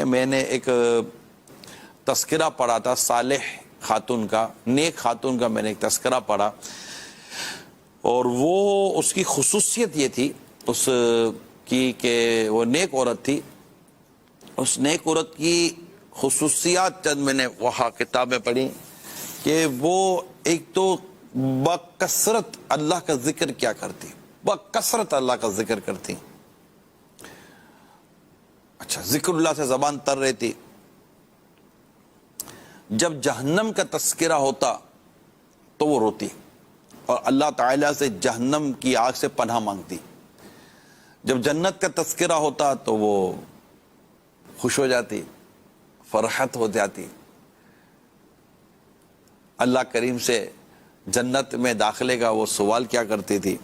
میں نے ایک تذکرہ پڑھا تھا صالح خاتون کا، نیک خاتون کا میں نے ایک تذکرہ پڑھا، اور وہ اس کی خصوصیت یہ تھی اس کی کہ وہ نیک عورت تھی. اس نیک عورت کی خصوصیات چند میں نے وہاں کتاب میں پڑھی کہ وہ ایک تو بکثرت اللہ کا ذکر کیا کرتی، بکثرت اللہ کا ذکر کرتی. اچھا، ذکر اللہ سے زبان تر رہتی. جب جہنم کا تذکرہ ہوتا تو وہ روتی اور اللہ تعالیٰ سے جہنم کی آگ سے پناہ مانگتی. جب جنت کا تذکرہ ہوتا تو وہ خوش ہو جاتی، فرحت ہو جاتی. اللہ کریم سے جنت میں داخلے کا وہ سوال کیا کرتی تھی،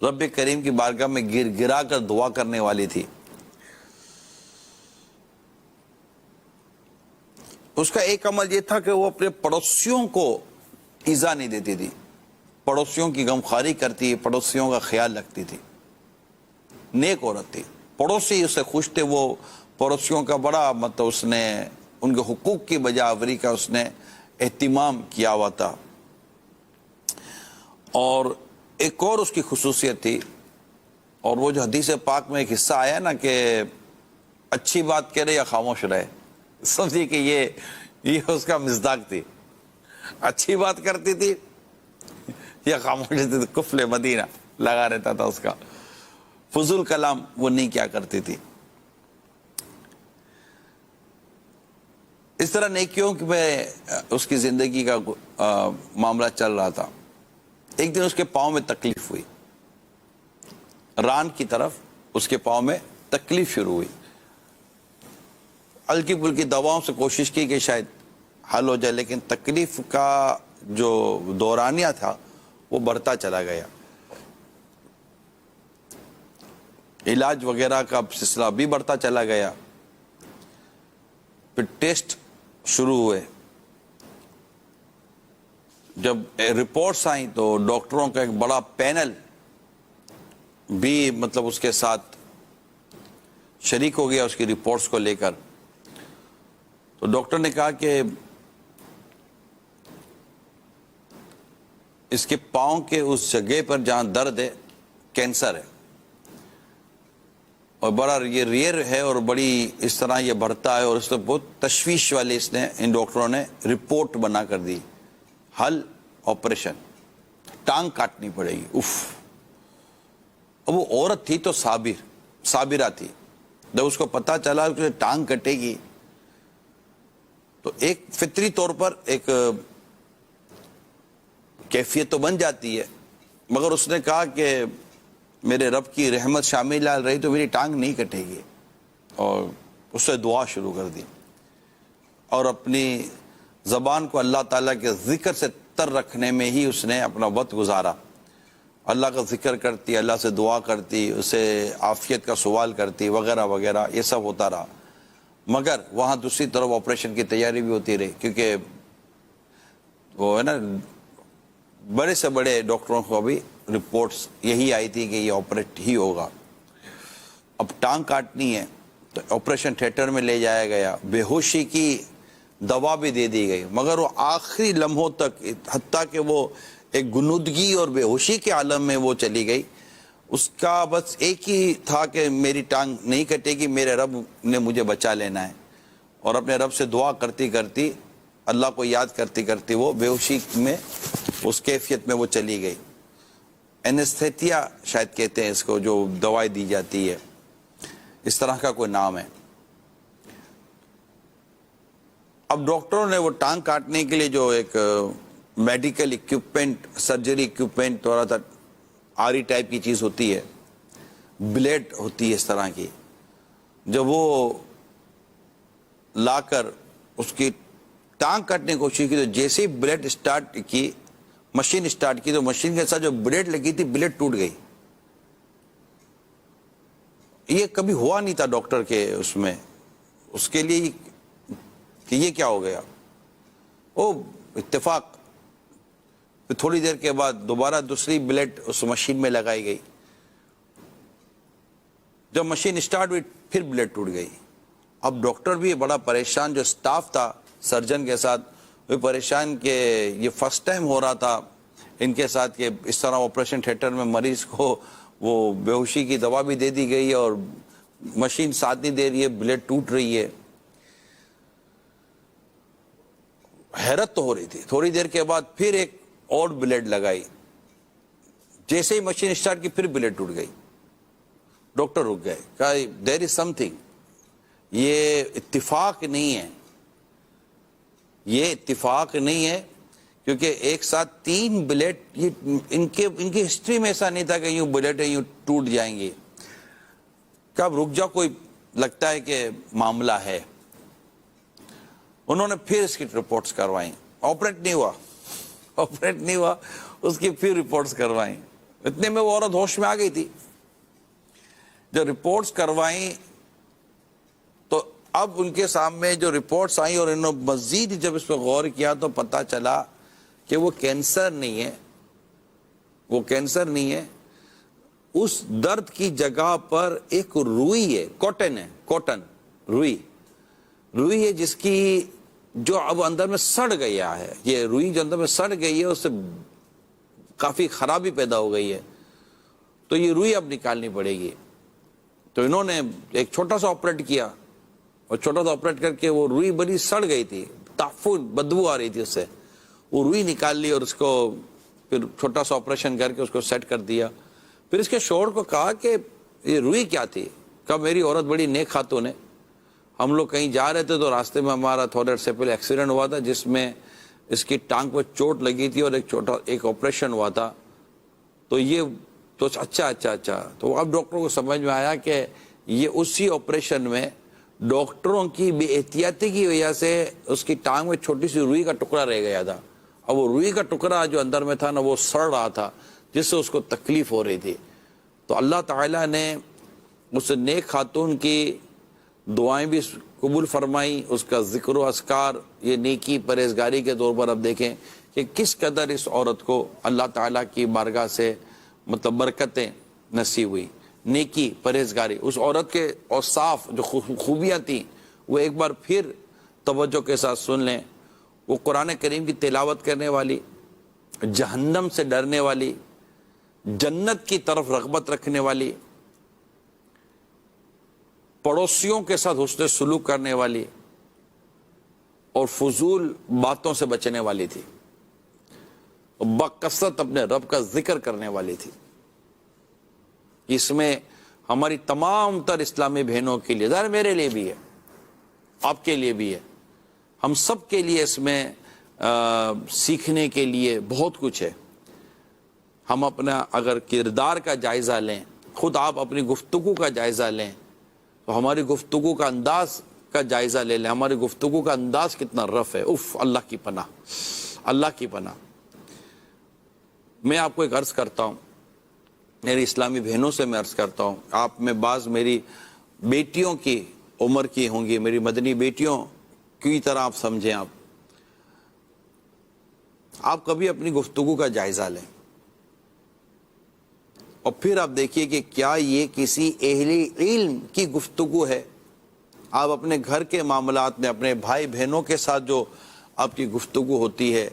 رب کریم کی بارگاہ میں گر گرا کر دعا کرنے والی تھی. اس کا ایک عمل یہ تھا کہ وہ اپنے پڑوسیوں کو ایذا نہیں دیتی تھی، پڑوسیوں کی غمخواری کرتی، پڑوسیوں کا خیال رکھتی تھی. نیک عورت تھی، پڑوسی اس سے خوش تھے. وہ پڑوسیوں کا بڑا مطلب اس نے ان کے حقوق کی بجاوری کا اس نے اہتمام کیا ہوا تھا. اور ایک اور اس کی خصوصیت تھی، اور وہ جو حدیث پاک میں ایک حصہ آیا نا کہ اچھی بات کرے یا خاموش رہے، سمجھیے کہ یہ اس کا مصداق تھی. اچھی بات کرتی تھی یا خاموش رہتی تھی، کفل مدینہ لگا رہتا تھا اس کا. فضول کلام وہ نہیں کیا کرتی تھی. اس طرح نیکیوں میں اس کی زندگی کا معاملہ چل رہا تھا. ایک دن اس کے پاؤں میں تکلیف ہوئی، ران کی طرف اس کے پاؤں میں تکلیف شروع ہوئی. ہلکی پھلکی دواؤں سے کوشش کی کہ شاید حل ہو جائے، لیکن تکلیف کا جو دورانیہ تھا وہ بڑھتا چلا گیا. علاج وغیرہ کا سلسلہ بھی بڑھتا چلا گیا. پھر ٹیسٹ شروع ہوئے. جب رپورٹس آئیں تو ڈاکٹروں کا ایک بڑا پینل بھی مطلب اس کے ساتھ شریک ہو گیا اس کی رپورٹس کو لے کر. تو ڈاکٹر نے کہا کہ اس کے پاؤں کے اس جگہ پر جہاں درد ہے کینسر ہے، اور بڑا یہ ریئر ہے اور بڑی اس طرح یہ بڑھتا ہے، اور اس کو بہت تشویش والے ان ڈاکٹروں نے رپورٹ بنا کر دی. حل آپریشن، ٹانگ کاٹنی پڑے گی. اف. اب وہ عورت تھی تو صابرہ تھی. جب اس کو پتا چلا کہ ٹانگ کٹے گی تو ایک فطری طور پر ایک کیفیت تو بن جاتی ہے، مگر اس نے کہا کہ میرے رب کی رحمت شامل رہی تو میری ٹانگ نہیں کٹے گی. اور اس سے دعا شروع کر دی اور اپنی زبان کو اللہ تعالیٰ کے ذکر سے تر رکھنے میں ہی اس نے اپنا وقت گزارا. اللہ کا ذکر کرتی، اللہ سے دعا کرتی، اسے عافیت کا سوال کرتی وغیرہ وغیرہ، یہ سب ہوتا رہا. مگر وہاں دوسری طرف آپریشن کی تیاری بھی ہوتی رہی، کیونکہ وہ ہے نا بڑے سے بڑے ڈاکٹروں کو بھی رپورٹس یہی آئی تھی کہ یہ آپریٹ ہی ہوگا. اب ٹانگ کاٹنی ہے تو آپریشن تھیٹر میں لے جایا گیا. بے ہوشی کی دوا بھی دے دی گئی، مگر وہ آخری لمحوں تک حتیٰ کہ وہ ایک گنودگی اور بے ہوشی کے عالم میں وہ چلی گئی. اس کا بس ایک ہی تھا کہ میری ٹانگ نہیں کٹے گی، میرے رب نے مجھے بچا لینا ہے. اور اپنے رب سے دعا کرتی کرتی، اللہ کو یاد کرتی کرتی وہ بے ہوشی میں اس کیفیت میں وہ چلی گئی. اینستھیتیا شاید کہتے ہیں اس کو، جو دوائی دی جاتی ہے، اس طرح کا کوئی نام ہے. اب ڈاکٹروں نے وہ ٹانگ کاٹنے کے لیے جو ایک میڈیکل اکوپمنٹ، سرجری اکوپمنٹ، تھوڑا سا آری ٹائپ کی چیز ہوتی ہے، بلیڈ ہوتی ہے اس طرح کی، جب وہ لا کر اس کی ٹانگ کاٹنے کی کوشش کی تو جیسے ہی بلیڈ اسٹارٹ کی، مشین اسٹارٹ کی، تو مشین کے ساتھ جو بلیڈ لگی تھی بلیڈ ٹوٹ گئی. یہ کبھی ہوا نہیں تھا ڈاکٹر کے اس میں، اس کے لیے کہ یہ کیا ہو گیا. او اتفاق. پھر تھوڑی دیر کے بعد دوبارہ دوسری بلیڈ اس مشین میں لگائی گئی. جب مشین اسٹارٹ ہوئی پھر بلیڈ ٹوٹ گئی. اب ڈاکٹر بھی بڑا پریشان, جو سٹاف تھا سرجن کے ساتھ وہ پریشان کہ یہ فرسٹ ٹائم ہو رہا تھا ان کے ساتھ کہ اس طرح آپریشن تھیٹر میں مریض کو وہ بے ہوشی کی دوا بھی دے دی گئی اور مشین ساتھ نہیں دے رہی ہے, بلیڈ ٹوٹ رہی ہے. حیرت تو ہو رہی تھی. تھوڑی دیر کے بعد پھر ایک اور بلیڈ لگائی, جیسے ہی مشین اسٹارٹ کی پھر بلیڈ ٹوٹ گئی. ڈاکٹر رک گئے, کہا دیر از سم تھنگ, یہ اتفاق نہیں ہے, یہ اتفاق نہیں ہے, کیونکہ ایک ساتھ 3 بلیڈ, یہ ان کی ہسٹری میں ایسا نہیں تھا کہ یوں بلیڈ یوں ٹوٹ جائیں گے. کب رک جاؤ, کوئی لگتا ہے کہ معاملہ ہے. انہوں نے پھر اس کی رپورٹس کروائیں, آپریٹ نہیں ہوا, اس کی پھر رپورٹس کروائیں. اتنے میں وہ عورت ہوش میں آ گئی تھی. جب رپورٹس کروائیں تو اب ان کے سامنے جو رپورٹس آئیں اور انہوں نے مزید جب اس پہ غور کیا تو پتا چلا کہ وہ کینسر نہیں ہے, وہ کینسر نہیں ہے. اس درد کی جگہ پر ایک روئی ہے, کاٹن ہے, کاٹن روئی ہے جس کی جو اب اندر میں سڑ گیا ہے. یہ روئی جو اندر میں سڑ گئی ہے اس سے کافی خرابی پیدا ہو گئی ہے, تو یہ روئی اب نکالنی پڑے گی. تو انہوں نے ایک چھوٹا سا آپریٹ کیا, اور چھوٹا سا آپریٹ کر کے وہ روئی بڑی سڑ گئی تھی, تحفظ بدبو آ رہی تھی اس سے, وہ روئی نکال لی اور اس کو پھر چھوٹا سا آپریشن کر کے اس کو سیٹ کر دیا. پھر اس کے شوہر کو کہا کہ یہ روئی کیا تھی؟ کہا میری عورت بڑی نیک خاتون ہے, ہم لوگ کہیں جا رہے تھے تو راستے میں ہمارا تھوڑے عرصے پہلے ایکسیڈنٹ ہوا تھا جس میں اس کی ٹانگ پر چوٹ لگی تھی اور ایک آپریشن ہوا تھا. تو یہ تو اچھا. تو اب ڈاکٹروں کو سمجھ میں آیا کہ یہ اسی آپریشن میں ڈاکٹروں کی بے احتیاطی کی وجہ سے اس کی ٹانگ میں چھوٹی سی روئی کا ٹکڑا رہ گیا تھا, اور وہ روئی کا ٹکڑا جو اندر میں تھا نا وہ سڑ رہا تھا جس سے اس کو تکلیف ہو رہی تھی. تو اللہ تعالیٰ نے اس نیک خاتون کی دعائیں بھی قبول فرمائی, اس کا ذکر و اذکار, یہ نیکی پرہیزگاری کے طور پر اب دیکھیں کہ کس قدر اس عورت کو اللہ تعالیٰ کی بارگاہ سے مطلب برکتیں نصیب ہوئی. نیکی پرہیزگاری, اس عورت کے اوصاف جو خوبیاں تھیں وہ ایک بار پھر توجہ کے ساتھ سن لیں. وہ قرآن کریم کی تلاوت کرنے والی, جہنم سے ڈرنے والی, جنت کی طرف رغبت رکھنے والی, پڑوسیوں کے ساتھ حسن سلوک کرنے والی اور فضول باتوں سے بچنے والی تھی, بکثرت اپنے رب کا ذکر کرنے والی تھی. اس میں ہماری تمام تر اسلامی بہنوں کے لیے, ظاہر میرے لیے بھی ہے, آپ کے لیے بھی ہے, ہم سب کے لیے اس میں سیکھنے کے لیے بہت کچھ ہے. ہم اپنا اگر کردار کا جائزہ لیں, خود آپ اپنی گفتگو کا جائزہ لیں, تو ہماری گفتگو کا انداز کا جائزہ لے لیں, ہماری گفتگو کا انداز کتنا رف ہے. اللہ کی پناہ, اللہ کی پناہ. میں آپ کو ایک عرض کرتا ہوں, میری اسلامی بہنوں سے میں عرض کرتا ہوں, آپ میں بعض میری بیٹیوں کی عمر کی ہوں گی, میری مدنی بیٹیوں کی طرح آپ سمجھیں. آپ کبھی اپنی گفتگو کا جائزہ لیں اور پھر آپ دیکھیے کہ کیا یہ کسی اہل علم کی گفتگو ہے. آپ اپنے گھر کے معاملات میں اپنے بھائی بہنوں کے ساتھ جو آپ کی گفتگو ہوتی ہے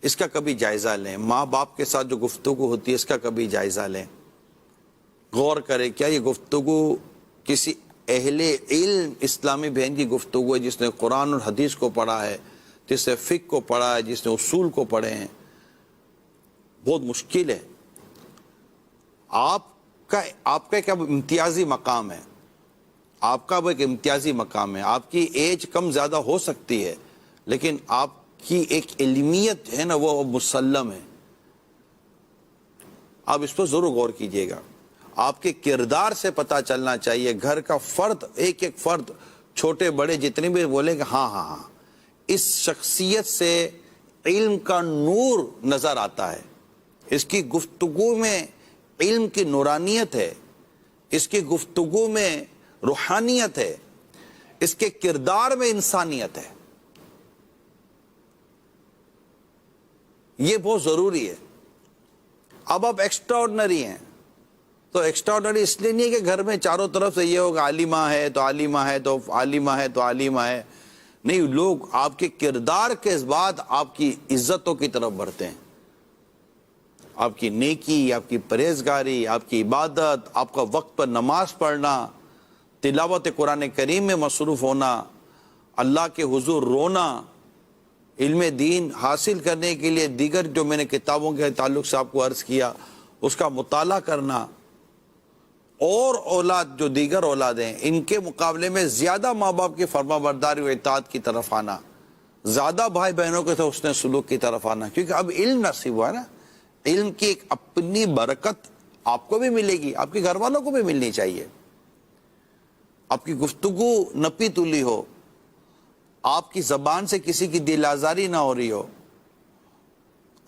اس کا کبھی جائزہ لیں. ماں باپ کے ساتھ جو گفتگو ہوتی ہے اس کا کبھی جائزہ لیں. غور کریں کیا یہ گفتگو کسی اہل علم اسلامی بہن کی گفتگو ہے, جس نے قرآن اور حدیث کو پڑھا ہے, جس نے فقہ کو پڑھا ہے, جس نے اصول کو پڑھے ہیں. بہت مشکل ہے. آپ کا ایک امتیازی مقام ہے, آپ کا وہ ایک امتیازی مقام ہے. آپ کی ایج کم زیادہ ہو سکتی ہے لیکن آپ کی ایک علمیت ہے نا وہ مسلم ہے. آپ اس پر ضرور غور کیجئے گا. آپ کے کردار سے پتہ چلنا چاہیے. گھر کا فرد, ایک ایک فرد, چھوٹے بڑے جتنے بھی بولیں کہ ہاں اس شخصیت سے علم کا نور نظر آتا ہے, اس کی گفتگو میں علم کی نورانیت ہے, اس کی گفتگو میں روحانیت ہے, اس کے کردار میں انسانیت ہے. یہ بہت ضروری ہے. اب آپ ایکسٹرا آرڈنری ہیں, تو ایکسٹراڈنری اس لیے نہیں ہے کہ گھر میں چاروں طرف سے یہ ہوگا عالمہ ہے تو عالمہ ہے تو عالمہ ہے تو عالمہ ہے. نہیں، لوگ آپ کے کردار کے بعد آپ کی عزتوں کی طرف بڑھتے ہیں. آپ کی نیکی، آپ کی پرہیزگاری، آپ کی عبادت، آپ کا وقت پر نماز پڑھنا، تلاوت قرآن کریم میں مصروف ہونا، اللہ کے حضور رونا، علم دین حاصل کرنے کے لیے دیگر جو میں نے کتابوں کے تعلق سے آپ کو عرض کیا اس کا مطالعہ کرنا، اور اولاد جو دیگر اولاد ہیں ان کے مقابلے میں زیادہ ماں باپ کی فرما برداری و اطاعت کی طرف آنا، زیادہ بھائی بہنوں کے ساتھ حسن سلوک کی طرف آنا، کیونکہ اب علم نصیب ہوا ہے نا. علم کی ایک اپنی برکت آپ کو بھی ملے گی، آپ کے گھر والوں کو بھی ملنی چاہیے. آپ کی گفتگو نپی تلی ہو، آپ کی زبان سے کسی کی دل آزاری نہ ہو رہی ہو،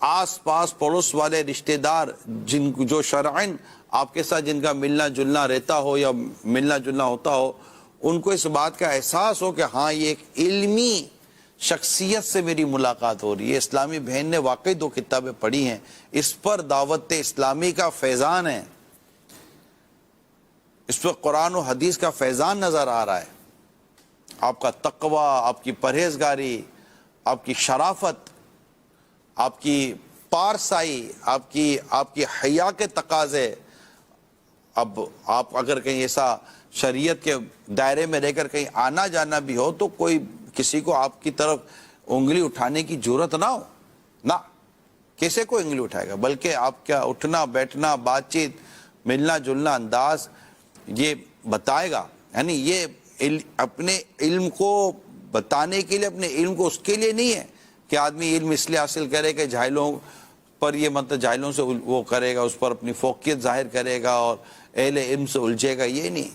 آس پاس پڑوس والے رشتہ دار جو شرعن آپ کے ساتھ جن کا ملنا جلنا رہتا ہو یا ملنا جلنا ہوتا ہو، ان کو اس بات کا احساس ہو کہ ہاں یہ ایک علمی شخصیت سے میری ملاقات ہو رہی ہے. اسلامی بہن نے واقعی 2 کتابیں پڑھی ہیں، اس پر دعوت اسلامی کا فیضان ہے، اس پر قرآن و حدیث کا فیضان نظر آ رہا ہے. آپ کا تقوی، آپ کی پرہیزگاری، آپ کی شرافت، آپ کی پارسائی، آپ کی حیا کے تقاضے. اب آپ اگر کہیں ایسا شریعت کے دائرے میں رہ کر کہیں آنا جانا بھی ہو تو کوئی کسی کو آپ کی طرف انگلی اٹھانے کی جرت نہ ہو، نہ کیسے کوئی انگلی اٹھائے گا، بلکہ آپ کا اٹھنا بیٹھنا، بات چیت، ملنا جلنا انداز یہ بتائے گا. یعنی یہ اپنے علم کو بتانے کے لیے، اپنے علم کو اس کے لیے نہیں ہے کہ آدمی علم اس لیے حاصل کرے کہ جاہلوں پر یہ مطلب جاہلوں سے وہ کرے گا، اس پر اپنی فوقیت ظاہر کرے گا اور اہل علم سے الجھے گا. یہ نہیں،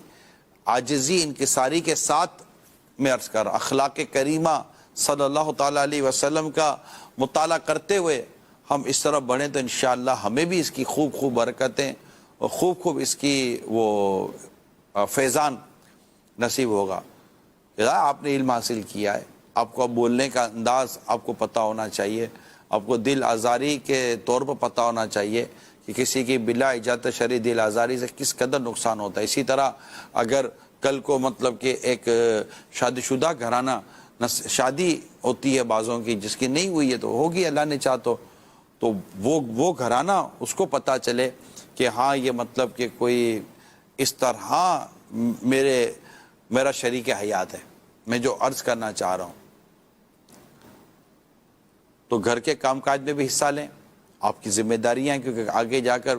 عاجزی انکساری کے ساتھ میں عرض کر اخلاق کریمہ صلی اللہ تعالیٰ علیہ وسلم کا مطالعہ کرتے ہوئے ہم اس طرح بڑھیں تو انشاءاللہ ہمیں بھی اس کی خوب خوب برکتیں اور خوب اس کی وہ فیضان نصیب ہوگا. آپ نے علم حاصل کیا ہے، آپ کو بولنے کا انداز آپ کو پتہ ہونا چاہیے، آپ کو دل آزاری کے طور پر پتہ ہونا چاہیے کہ کسی کی بلا اجازت شرعی دل آزاری سے کس قدر نقصان ہوتا ہے. اسی طرح اگر کل کو مطلب کہ ایک شادی شدہ گھرانہ شادی ہوتی ہے بعضوں کی جس کی نہیں ہوئی ہے تو ہوگی اللہ نے چاہ تو وہ گھرانہ اس کو پتہ چلے کہ ہاں یہ مطلب کہ کوئی اس طرح میرا شریک حیات ہے. میں جو عرض کرنا چاہ رہا ہوں تو گھر کے کام کاج میں بھی حصہ لیں، آپ کی ذمہ داریاں ہیں، کیونکہ آگے جا کر